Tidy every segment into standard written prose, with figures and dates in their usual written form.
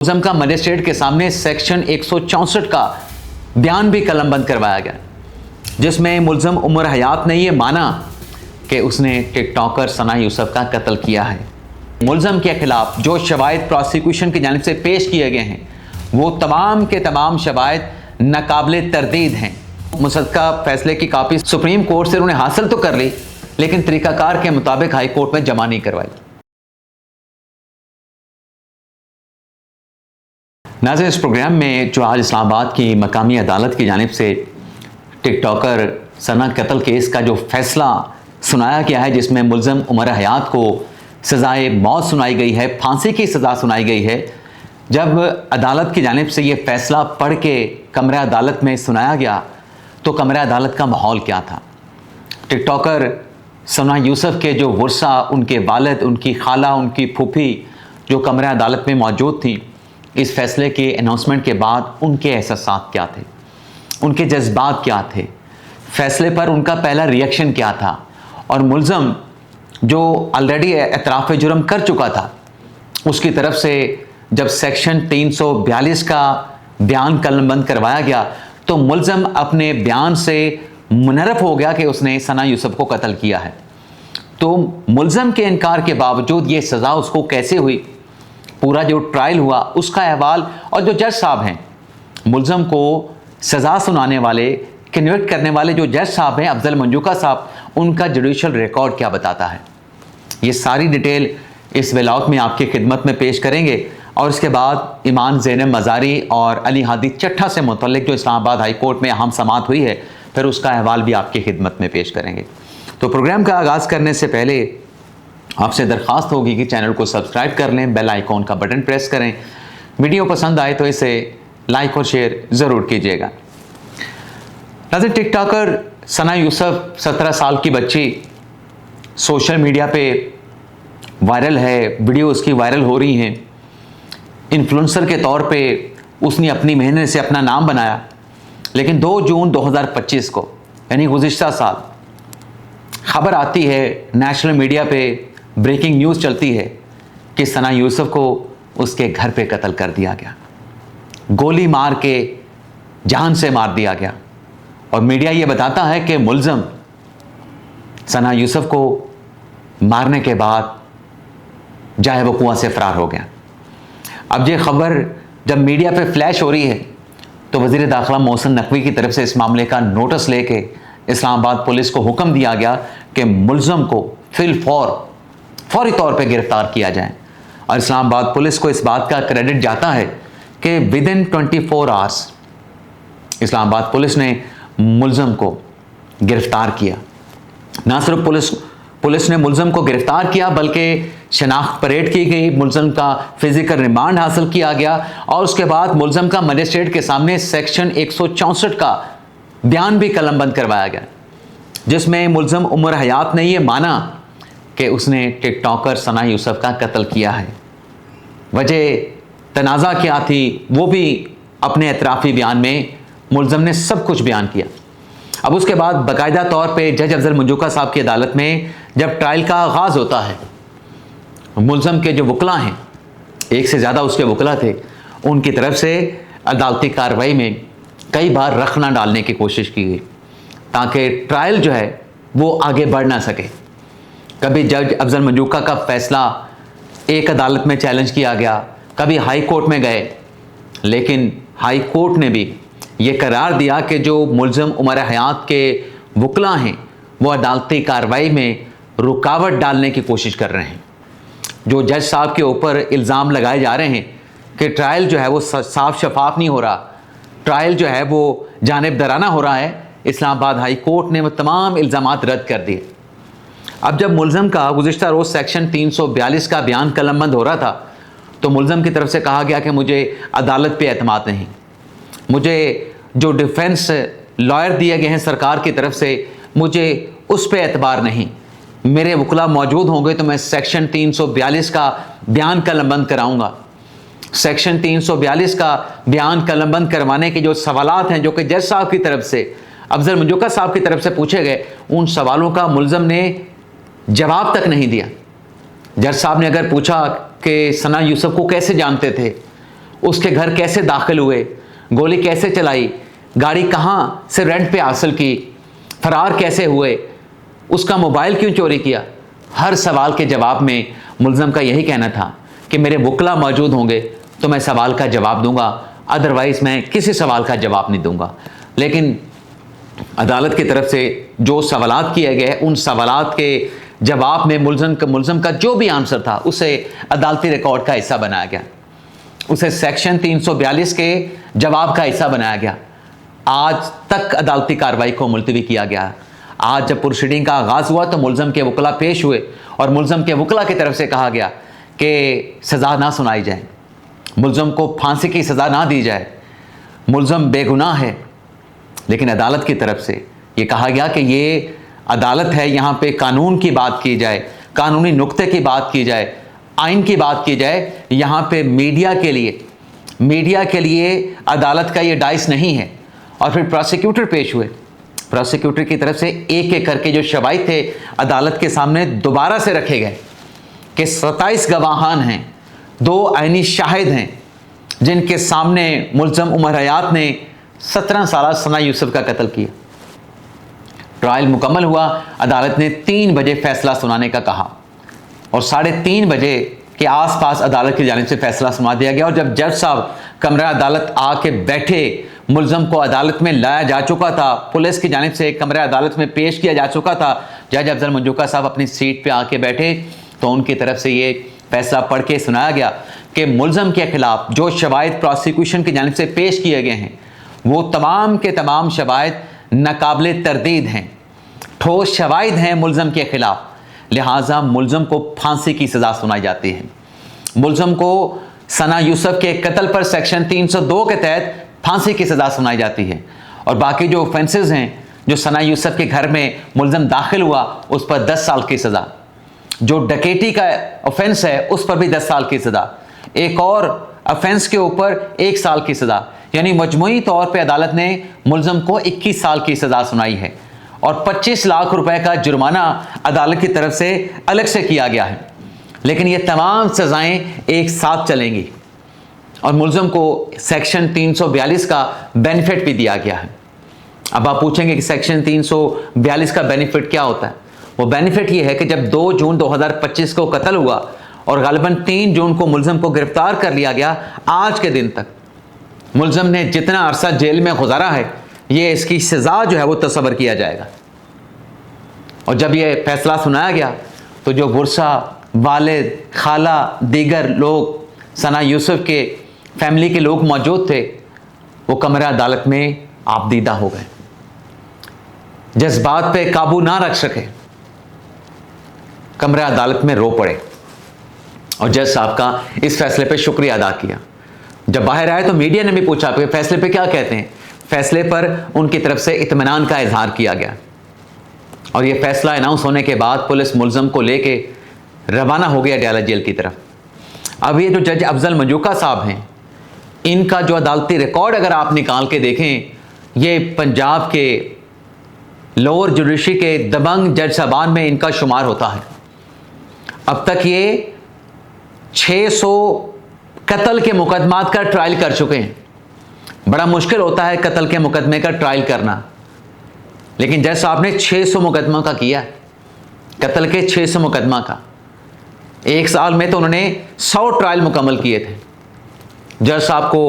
मुलज़म का मजिस्ट्रेट के सामने सेक्शन 164 का बयान भी कलमबंद करवाया गया, जिसमें मुलज़म उमर हयात ने यह माना कि उसने टिकटॉकर सना यूसुफ का कत्ल किया है। मुलज़म के खिलाफ जो शवाहिद प्रोसिक्यूशन की जानिब से पेश किए गए हैं वो तमाम के तमाम शवाहिद नाकाबिले तरदीद हैं। मुसद्दका फैसले की कापी सुप्रीम कोर्ट से उन्होंने हासिल तो कर ली, लेकिन तरीकाकार के मुताबिक हाई कोर्ट में जमा नहीं करवाई। नाज़रीन, इस प्रोग्राम में जो आज इस्लामाबाद की मकामी अदालत की जानिब से टिकटॉकर सना कत्ल केस का जो फैसला सुनाया गया है, जिसमें मुलज़म उमर हयात को सज़ाए मौत सुनाई गई है, फांसी की सज़ा सुनाई गई है। जब अदालत की जानिब से ये फ़ैसला पढ़ के कमरे अदालत में सुनाया गया तो कमरे अदालत का माहौल क्या था। टिकटॉकर सना यूसुफ के जो वर्सा, उनके वालिद, उनकी खाला, उनकी फूफी जो कमरे अदालत में मौजूद थी, इस फैसले के अनाउंसमेंट के बाद उनके एहसासात क्या थे, उनके जज्बात क्या थे, फैसले पर उनका पहला रिएक्शन क्या था, और मुलज़म जो ऑलरेडी एतराफ़ जुर्म कर चुका था उसकी तरफ से जब सेक्शन 342 का बयान कलमबंद करवाया गया तो मुलज़म अपने बयान से मुनरफ हो गया कि उसने सना यूसुफ को कत्ल किया है। तो मुलज़म के इनकार के बावजूद ये सज़ा उसको कैसे हुई, पूरा जो ट्रायल हुआ उसका अहवाल, और जो जज साहब हैं मुलज़म को सज़ा सुनाने वाले, कन्विक्ट करने वाले जो जज साहब हैं अफजल मंजूका साहब, उनका जुडिशल रिकॉर्ड क्या बताता है, ये सारी डिटेल इस व्लॉग में आपकी खिदमत में पेश करेंगे। और इसके बाद ईमान ज़ैनब मज़ारी और अली हादी चट्ठा से मुतल्लिक जो इस्लामाबाद हाई कोर्ट में अहम समाअत हुई है, फिर उसका अहवाल भी आपकी खिदमत में पेश करेंगे। तो प्रोग्राम का आगाज़ करने से पहले आपसे दरख्वास्त होगी कि चैनल को सब्सक्राइब कर लें, बेल आइकॉन का बटन प्रेस करें, वीडियो पसंद आए तो इसे लाइक और शेयर ज़रूर कीजिएगा। नाज़रीन, टिकटॉकर सना यूसुफ 17 साल की बच्ची सोशल मीडिया पे वायरल है, वीडियो उसकी वायरल हो रही हैं। इन्फ्लुएंसर के तौर पे उसने अपनी मेहनत से अपना नाम बनाया, लेकिन 2 जून 2025 को यानी गुज़िश्ता साल ख़बर आती है, नेशनल मीडिया पे ब्रेकिंग न्यूज़ चलती है कि सना यूसुफ को उसके घर पे कत्ल कर दिया गया, गोली मार के जान से मार दिया गया। और मीडिया ये बताता है कि मुलज़म सना यूसुफ को मारने के बाद जाए वो कुआं से फ़रार हो गया। अब ये ख़बर जब मीडिया पे फ्लैश हो रही है तो वज़ीर दाखिला मोहसिन नकवी की तरफ से इस मामले का नोटिस लेके इस्लामाबाद पुलिस को हुक्म दिया गया कि मुलज़म को फौरी तौर पे गिरफ़्तार किया जाए। और इस्लामाबाद पुलिस को इस बात का क्रेडिट जाता है कि विदिन 24 आवर्स इस्लामाबाद पुलिस ने मुलज़म को गिरफ़्तार किया। ना सिर्फ पुलिस ने मुलज़म को गिरफ़्तार किया, बल्कि शनाख्त परेड की गई, मुलज़म का फ़िज़िकल रिमांड हासिल किया गया, और उसके बाद मुलज़म का मजिस्ट्रेट के सामने सेक्शन 164 का बयान भी कलमबंद करवाया गया, जिसमें मुलज़म उमर हयात ने यह माना कि उसने टिकटॉकर सना यूसुफ का कत्ल किया है। वजह तनाज़ा क्या थी वो भी अपने एतराफ़ी बयान में मुलज़म ने सब कुछ बयान किया। अब उसके बाद बाकायदा तौर पे जज अफजल मंजूका साहब की अदालत में जब ट्रायल का आगाज़ होता है, मुलज़म के जो वकला हैं, एक से ज़्यादा उसके वकला थे, उनकी तरफ से अदालती कार्रवाई में कई बार रखना डालने की कोशिश की गई ताकि ट्रायल जो है वो आगे बढ़ ना सके। कभी जज अफजल मंजूका का फ़ैसला एक अदालत में चैलेंज किया गया, कभी हाई कोर्ट में गए, लेकिन हाई कोर्ट ने भी ये करार दिया कि जो मुलज़म उमर हयात के वकला हैं वो अदालती कार्रवाई में रुकावट डालने की कोशिश कर रहे हैं। जो जज साहब के ऊपर इल्ज़ाम लगाए जा रहे हैं कि ट्रायल जो है वो साफ शफाफ नहीं हो रहा, ट्रायल जो है वो जानिबदाराना हो रहा है, इस्लामाबाद हाई कोर्ट ने वो तमाम इल्ज़ामात रद्द कर दिए। अब जब मुलज़म का गुज़िश्ता रोज़ सेक्शन 342 का बयान कलमबंद हो रहा था तो मुलज़म की तरफ से कहा गया कि मुझे अदालत पे एतमाद नहीं, मुझे जो डिफेंस लॉयर दिए गए हैं सरकार की तरफ से, मुझे उस पर एतबार नहीं, मेरे वकला मौजूद होंगे तो मैं सेक्शन 342 का बयान कलमबंद कराऊंगा। सेक्शन 342 का बयान कलमबंद करवाने के जो सवालात हैं जो कि जज साहब की तरफ से, अफजल मंजूका साहब की तरफ से पूछे गए, उन सवालों का मुलज़म ने जवाब तक नहीं दिया। जज साहब ने अगर पूछा कि सना यूसुफ को कैसे जानते थे, उसके घर कैसे दाखिल हुए, गोली कैसे चलाई, गाड़ी कहाँ से रेंट पे हासिल की, फरार कैसे हुए, उसका मोबाइल क्यों चोरी किया। हर सवाल के जवाब में मुल्ज़म का यही कहना था कि मेरे वकला मौजूद होंगे तो मैं सवाल का जवाब दूंगा, अदरवाइज़ मैं किसी सवाल का जवाब नहीं दूंगा। लेकिन अदालत की तरफ से जो सवालात किए गए, उन सवालात के जवाब में मुल्ज़म का जो भी आंसर था उसे अदालती रिकॉर्ड का हिस्सा बनाया गया, उसे सेक्शन 342 के जवाब का हिस्सा बनाया गया। आज तक अदालती कार्रवाई को मुलतवी किया गया। आज जब प्रोसीडिंग का आगाज़ हुआ तो मुल्ज़म के वकला पेश हुए और मुल्ज़म के वकला की तरफ से कहा गया कि सज़ा ना सुनाई जाए, मुल्ज़म को फांसी की सज़ा ना दी जाए, मुल्ज़म बेगुनाह है। लेकिन अदालत की तरफ से ये कहा गया कि ये अदालत है, यहाँ पे कानून की बात की जाए, कानूनी नुक्ते की बात की जाए, आइन की बात की जाए। यहाँ पे मीडिया के लिए अदालत का ये डाइस नहीं है। और फिर प्रोसिक्यूटर पेश हुए, प्रोसिक्यूटर की तरफ से एक एक करके जो शवाहिद थे अदालत के सामने दोबारा से रखे गए कि 27 गवाहान हैं, 2 आइनी शाहिद हैं जिनके सामने मुल्ज़म उमर हयात ने 17 साल सना यूसुफ का कत्ल किया। ट्रायल मुकम्मल हुआ, अदालत ने 3 बजे फैसला सुनाने का कहा और 3:30 बजे के आसपास अदालत की जानिब से फैसला सुना दिया गया। और जब जज साहब कमरा अदालत आके बैठे, मुल्ज़म को अदालत में लाया जा चुका था, पुलिस की जानिब से कमरा अदालत में पेश किया जा चुका था, जज अफजल मंजूका साहब अपनी सीट पे आके बैठे तो उनकी तरफ से ये फैसला पढ़ के सुनाया गया कि मुल्ज़म के ख़िलाफ़ जो शवाहिद प्रोसिक्यूशन की जानिब से पेश किए गए हैं वो तमाम के तमाम शवाहिद नाकाबिले तरदीद हैं, ठोस शवाहिद हैं मुल्ज़म के ख़िलाफ़, लिहाजा मुल्ज़म को फांसी की सज़ा सुनाई जाती है। मुल्ज़म को सना यूसुफ के कत्ल पर सेक्शन 302 के तहत फांसी की सज़ा सुनाई जाती है। और बाकी जो ऑफेंसेस हैं, जो सना यूसुफ के घर में मुल्ज़म दाखिल हुआ उस पर 10 साल की सज़ा, जो डकैती का ऑफेंस है उस पर भी 10 साल की सज़ा, एक और ऑफेंस के ऊपर 1 साल की सज़ा, यानी मजमूई तौर पे अदालत ने मुल्ज़म को 21 साल की सज़ा सुनाई है। और 25 लाख रुपए का जुर्माना अदालत की तरफ से अलग से किया गया है। लेकिन ये तमाम सज़ाएँ एक साथ चलेंगी और मुल्ज़म को सेक्शन 342 का बेनिफिट भी दिया गया है। अब आप पूछेंगे कि सेक्शन 342 का बेनिफिट क्या होता है। वो बेनिफिट ये है कि जब 2 जून 2025 को कत्ल हुआ और गालिबन 3 जून को मुल्ज़म को गिरफ्तार कर लिया गया, आज के दिन तक मुल्ज़म ने जितना अरसा जेल में गुजारा है, ये इसकी सज़ा जो है वो तस्वर किया जाएगा। और जब ये फैसला सुनाया गया तो जो गुरसा, वालिद, खाला, दीगर लोग, सना यूसुफ के फैमिली के लोग मौजूद थे, वो कमरा अदालत में आपदीदा हो गए, जज्बात पे काबू ना रख सके, कमरा अदालत में रो पड़े और जज साहब का इस फैसले पे शुक्रिया अदा किया। जब बाहर आए तो मीडिया ने भी पूछा आपके फैसले पे क्या कहते हैं। फैसले पर उनकी तरफ से इत्मीनान का इजहार किया गया और यह फैसला अनाउंस होने के बाद पुलिस मुल्ज़म को लेके रवाना हो गया अडयाला जेल की तरफ। अब ये जो जज अफजल मंजूका साहब हैं, इनका जो अदालती रिकॉर्ड अगर आप निकाल के देखें, ये पंजाब के लोअर जुडिशरी के दबंग जज साहबान में इनका शुमार होता है। अब तक ये 600 कत्ल के मुकदमात का ट्रायल कर चुके हैं। बड़ा मुश्किल होता है कत्ल के मुकदमे का ट्रायल करना, लेकिन जज साहब ने 600 मुकदमा का किया, कत्ल के 600 मुकदमा का। 1 साल में तो उन्होंने 100 ट्रायल मुकम्मल किए थे। जज साहब को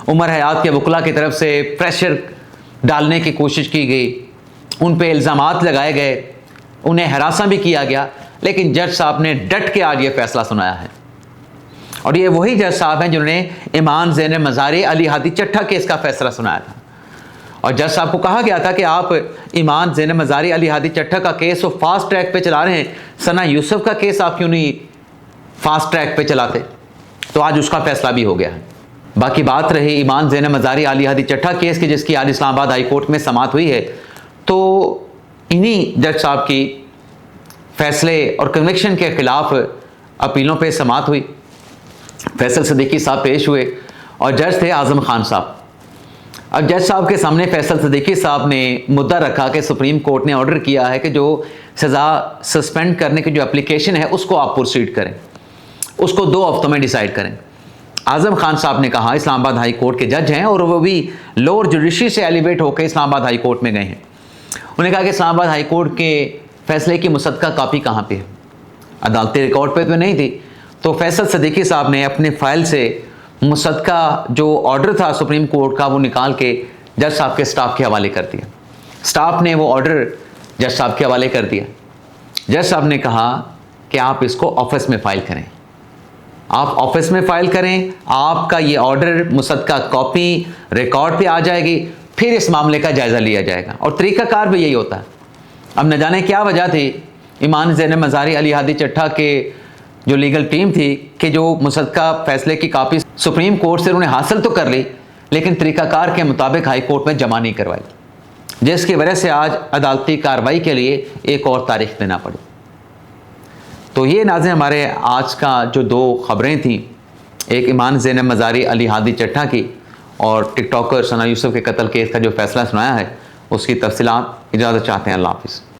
उमर हयात के वकला की तरफ से प्रेशर डालने की कोशिश की गई, उन पे इल्ज़ामात लगाए गए, उन्हें हरासा भी किया गया, लेकिन जज साहब ने डट के आज ये फैसला सुनाया है। और ये वही जज साहब हैं जिन्होंने इमाम ज़ैन मज़ारी अली हादी चट्ठा केस का फैसला सुनाया था। और जज साहब को कहा गया था कि आप इमाम ज़ैन मज़ारी अली हादी चट्ठा का केस वो फास्ट ट्रैक पे चला रहे हैं, सना यूसुफ का केस आप क्यों नहीं फास्ट ट्रैक पे चलाते। तो आज उसका फैसला भी हो गया है। बाकी बात रही इमाम ज़ैन मज़ारी अली हादी चट्ठा केस की, जिसकी आज इस्लामाबाद हाई कोर्ट में समाअत हुई है, तो इन्हीं जज साहब की फैसले और कन्विक्शन के ख़िलाफ़ अपीलों पे समाअत हुई। फैसल सिद्दीकी साहब पेश हुए और जज थे आज़म खान साहब। अब जज साहब के सामने फैसल सिद्दीकी साहब ने मुद्दा रखा कि सुप्रीम कोर्ट ने ऑर्डर किया है कि जो सज़ा सस्पेंड करने की जो एप्लीकेशन है उसको आप प्रोसीड करें, उसको 2 हफ्तों में डिसाइड करें। आज़म खान साहब ने कहा, इस्लामाबाद हाई कोर्ट के जज हैं और वो भी लोअर जुडिशरी से एलिवेट होकर इस्लामाबाद हाई कोर्ट में गए हैं। उन्होंने कहा कि इस्लामाबाद हाई कोर्ट के फैसले की मुसद्दका कॉपी कहाँ पे है? अदालती रिकॉर्ड पे तो नहीं थी। तो फैसल सिद्दीकी साहब ने अपने फाइल से मुसद्दका जो ऑर्डर था सुप्रीम कोर्ट का वो निकाल के जज साहब के स्टाफ के हवाले कर दिया। स्टाफ ने वो ऑर्डर जज साहब के हवाले कर दिया। जज साहब ने कहा कि आप इसको ऑफिस में फ़ाइल करें, आप ऑफिस में फ़ाइल करें, आपका ये ऑर्डर मुसद्दका कॉपी रिकॉर्ड पे आ जाएगी, फिर इस मामले का जायज़ा लिया जाएगा। और तरीक़ाकार भी यही होता है। अब न जाने क्या वजह थी ईमान ज़ैनब मज़ारी अली हादी चट्टा के जो लीगल टीम थी कि जो मुसद्दका फ़ैसले की कापी सुप्रीम कोर्ट से उन्होंने हासिल तो कर ली, लेकिन तरीक़ाकार के मुताबिक हाई कोर्ट में जमा नहीं करवाई, जिसकी वजह से आज अदालती कार्रवाई के लिए एक और तारीख देना पड़ी। तो ये नाज़रीन हमारे आज का जो दो ख़बरें थीं, एक ईमान ज़ैनब मज़ारी अली हादी चट्टा की और टिकटॉकर सना यूसुफ के कत्ल केस का जो फ़ैसला सुनाया है उसकी तफसीलात। इजाज़त चाहते हैं। अल्लाह हाफ़िज़।